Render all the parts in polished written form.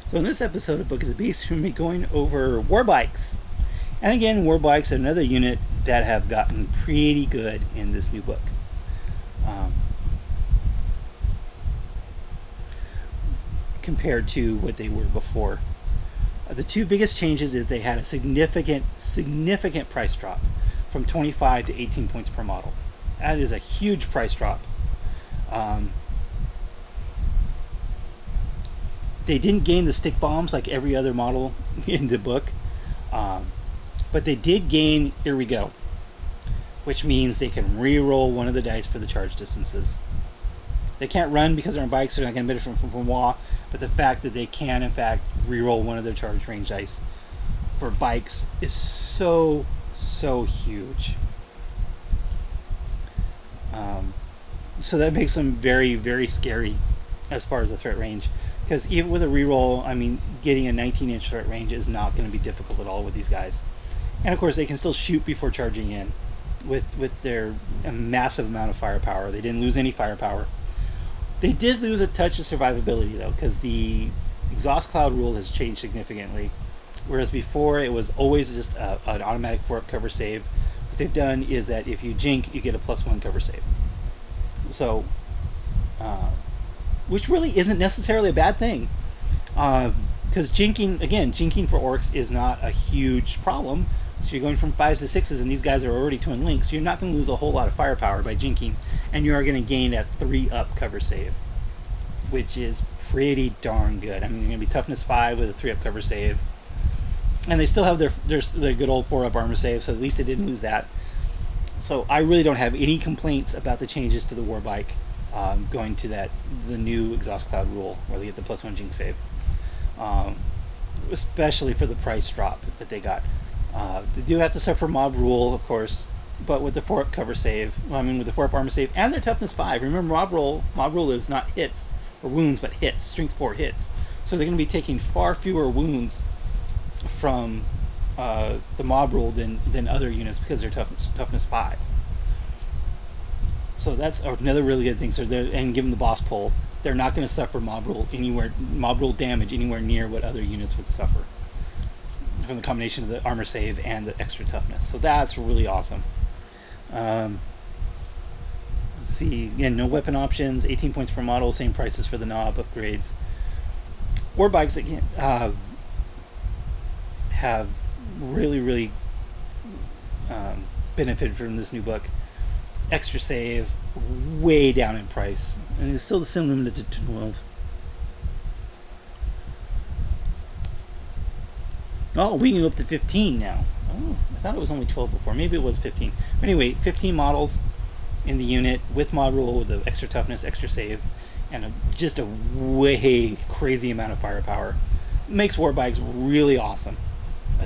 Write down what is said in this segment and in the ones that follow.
So in this episode of Book of the Beast, we're going to be going over Warbikes. And again, Warbikes are another unit that have gotten pretty good in this new book. Compared to what they were before. The two biggest changes is they had a significant price drop from 25 to 18 points per model. That is a huge price drop. They didn't gain the stick bombs like every other model in the book, but they did gain Here We Go, which means they can re-roll one of the dice for the charge distances. They can't run because they're on bikes, so they're not going to benefit from wah, but the fact that they can, in fact, re-roll one of their charge range dice for bikes is so huge. So that makes them very scary as far as the threat range. Because even with a reroll, I mean, getting a 19-inch threat range is not going to be difficult at all with these guys. And of course, they can still shoot before charging in with their massive amount of firepower. They didn't lose any firepower. They did lose a touch of survivability, though, because the exhaust cloud rule has changed significantly. Whereas before, it was always just an automatic 4-up cover save. What they've done is that if you jink, you get a +1 cover save. So, which really isn't necessarily a bad thing, because jinking for orcs is not a huge problem. So you're going from 5s to 6s, and these guys are already twin links, so you're not going to lose a whole lot of firepower by jinking, and you are going to gain that 3-up cover save, which is pretty darn good. I mean, you're going to be toughness 5 with a 3-up cover save, and they still have their good old 4-up armor save, so at least they didn't lose that. So I really don't have any complaints about the changes to the Warbike. Going to the new exhaust cloud rule where they get the +1 jink save, especially for the price drop that they got. They do have to suffer mob rule, of course, but with the 4-up cover save, with the 4-up armor save and their toughness 5. Remember, mob rule is not hits or wounds, but hits, strength 4 hits. So they're going to be taking far fewer wounds from the mob rule than other units because they're toughness 5. So that's another really good thing. So and given the boss pull, they're not going to suffer mob rule damage anywhere near what other units would suffer from the combination of the armor save and the extra toughness. So that's really awesome. Let's see, again, no weapon options, 18 points per model, same prices for the knob upgrades. Warbikes again have really benefited from this new book. Extra save, way down in price, and it's still the sim limited to 12. Oh, we can go up to 15 now. Oh, I thought it was only 12 before. Maybe it was 15. But anyway, 15 models in the unit with mod rule, with the extra toughness, extra save, and just a way crazy amount of firepower. Makes Warbikes really awesome.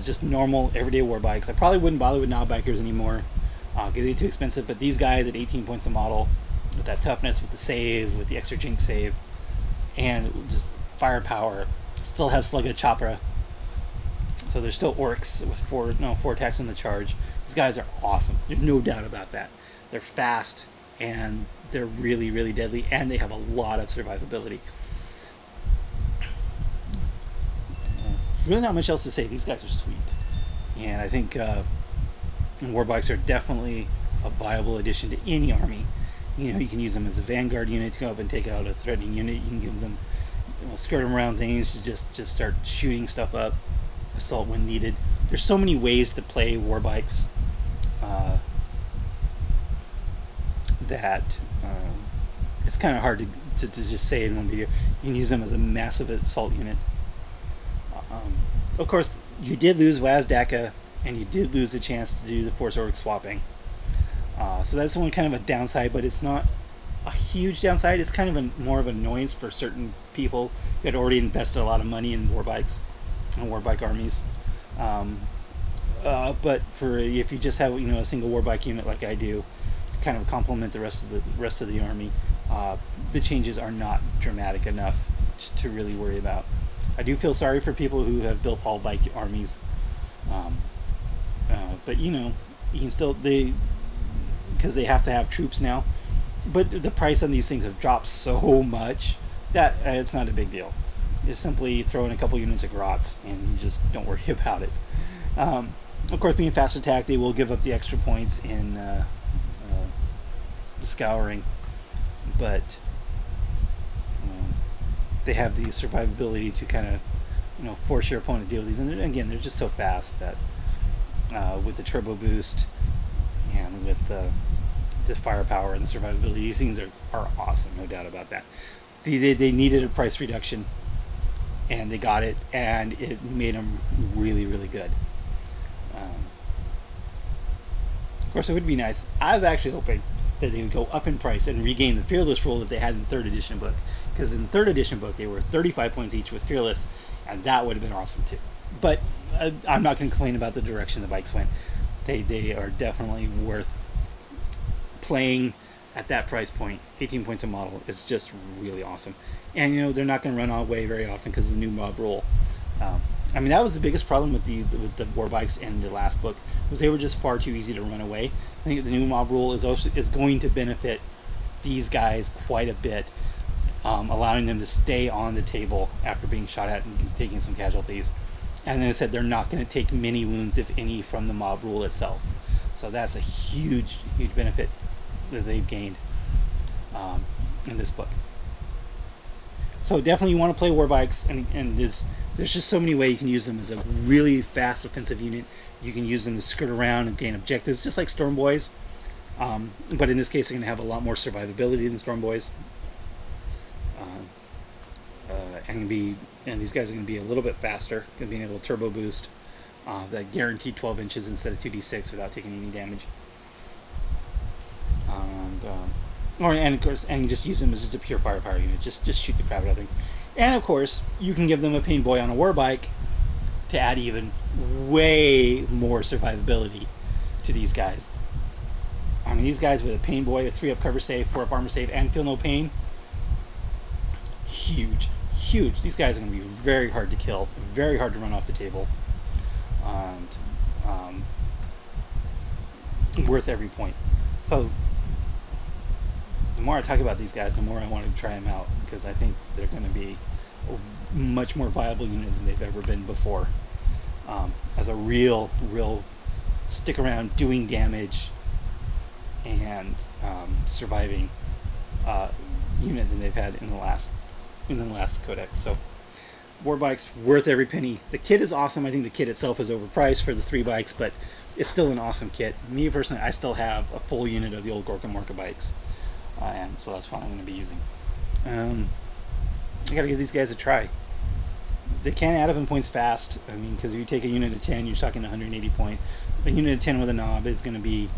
Just normal, everyday Warbikes. I probably wouldn't bother with knob bikers anymore. Because they're too expensive, but these guys at 18 points a model, with that toughness, with the save, with the extra jink save, and just firepower, still have Slugga Chopra. So they're still orcs with 4 attacks on the charge. These guys are awesome. There's no doubt about that. They're fast, and they're really deadly, and they have a lot of survivability. Really not much else to say. These guys are sweet. And I think Warbikes are definitely a viable addition to any army. You know, you can use them as a vanguard unit to go up and take out a threatening unit. You can give them, skirt them around things to just start shooting stuff up, assault when needed. There's so many ways to play Warbikes that it's kind of hard to just say in one video. You can use them as a massive assault unit. Of course, you did lose Wazdaka, and you did lose the chance to do the Force Orc swapping. So that's one kind of a downside, but it's not a huge downside. It's kind of more of an annoyance for certain people who had already invested a lot of money in Warbikes and Warbike armies. But if you just have a single Warbike unit like I do, to kind of complement the rest of the army, the changes are not dramatic enough to really worry about. I do feel sorry for people who have built all bike armies. But you can still, because they have to have troops now, but the price on these things have dropped so much that it's not a big deal. is simply throw in a couple units of grots and you just don't worry about it. Of course, being fast attack, they will give up the extra points in the scouring, but they have the survivability to kind of, you know, force your opponent to deal with these. And again, they're just so fast that with the turbo boost and with the firepower and the survivability, these things are awesome, no doubt about that. They needed a price reduction, and they got it, and it made them really, really good. Of course, it would be nice. I was actually hoping that they would go up in price and regain the Fearless rule that they had in the 3rd edition book, because in the 3rd edition book they were 35 points each with Fearless, and that would have been awesome too. But I'm not going to complain about the direction the bikes went. They are definitely worth playing at that price point. 18 points a model is just really awesome, and you know, they're not going to run away very often because of the new mob rule. I mean, that was the biggest problem with the Warbikes in the last book, was they were just far too easy to run away. I think the new mob rule is going to benefit these guys quite a bit, allowing them to stay on the table after being shot at and taking some casualties. And then I said they're not going to take many wounds, if any, from the mob rule itself. So that's a huge, huge benefit that they've gained in this book. So definitely you want to play Warbikes, and there's just so many ways you can use them as a really fast offensive unit. You can use them to skirt around and gain objectives, just like Storm Boys. But in this case, they're going to have a lot more survivability than Storm Boys. And these guys are going to be a little bit faster, going to be able to turbo boost. That guaranteed 12 inches instead of 2d6 without taking any damage. And of course, and you just use them as just a pure firepower unit. Just shoot the crap out of things. And of course, you can give them a Pain Boy on a Warbike to add even way more survivability to these guys. I mean, these guys with a Pain Boy, a 3-up cover save, 4-up armor save, and feel no pain. Huge, huge. These guys are going to be very hard to kill, very hard to run off the table, and worth every point. So the more I talk about these guys, the more I want to try them out, because I think they're going to be a much more viable unit than they've ever been before, as a real stick around doing damage and surviving unit than they've had in the last codex. So Warbikes, worth every penny. The kit is awesome. I think the kit itself is overpriced for the 3 bikes, but it's still an awesome kit. Me personally, I still have a full unit of the old Gorka Morka bikes, and so that's what I'm going to be using. I got to give these guys a try. They can add up in points fast. I mean, because if you take a unit of 10, you're talking 180 points. A unit of 10 with a knob is going to be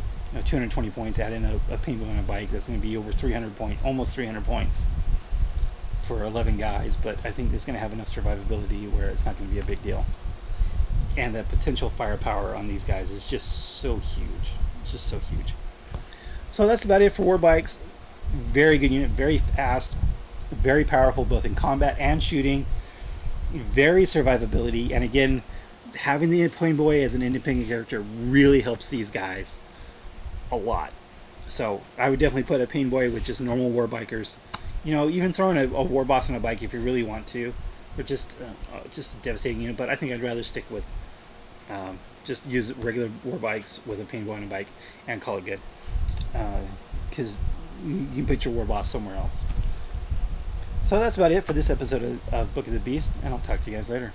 220 points. Add in a Pain Boy on a bike, that's going to be over 300 points, almost 300 points for 11 guys. But I think it's going to have enough survivability where it's not going to be a big deal. And the potential firepower on these guys is just so huge. It's just so huge. So that's about it for Warbikes. Very good unit, very fast, very powerful both in combat and shooting. Very survivability, and again, having the Pain Boy as an independent character really helps these guys a lot. So I would definitely put a Pain Boy with just normal Warbikers. You know, even throwing a War Boss on a bike if you really want to, or just a devastating unit. But I think I'd rather stick with just use regular Warbikes with a Pain Boy on a bike and call it good, because you can put your War Boss somewhere else. So that's about it for this episode of Book of the Beast, and I'll talk to you guys later.